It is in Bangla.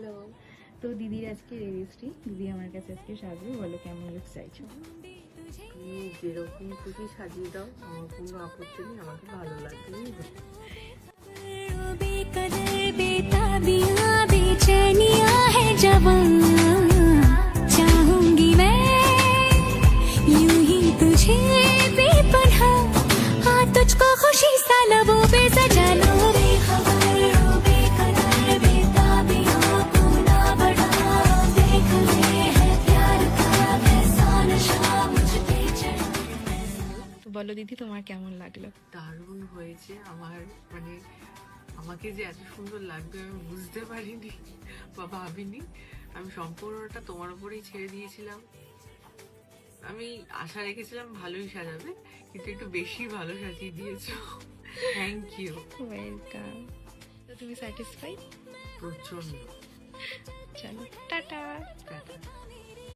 হ্যালো। তো দিদির আজকে রেজিস্ট্রি, দিদি আমার কাছে আজকে সাজবে, বলো কেমন লুক চাইছো? তুমি যেরকম খুশি সাজিয়ে দাও, আমার কোনো আপত্তি নেই, আমাকে ভালো লাগলেই হলো। चाहूंगी मैं यूं ही तुझे बेपनाह, हाँ तुझको खुशी सा लबों पे सजा लो। बेखबर ओ बेकरार बेताबियों को ना बढ़ा, देख ले है प्यार का कैसा नशा मुझ पे चढ़ा। তো বলো দিদি তোমার কেমন লাগলো? দারুণ হয়েছে। আমার মানে আমাকে যে এত সুন্দর লাগবে আমি বুঝতে পারিনি বা ভাবিনি। আমি সম্পূর্ণটা তোমার উপরেই ছেড়ে দিয়েছিলাম। আমি আশা রেখেছিলাম ভালোই সাজাবে, কিন্তু একটু বেশি ভালো সাজিয়ে দিয়েছো। Thank you. ওয়েলকাম। তো তুমি স্যাটিসফাইড? প্রচন্ড।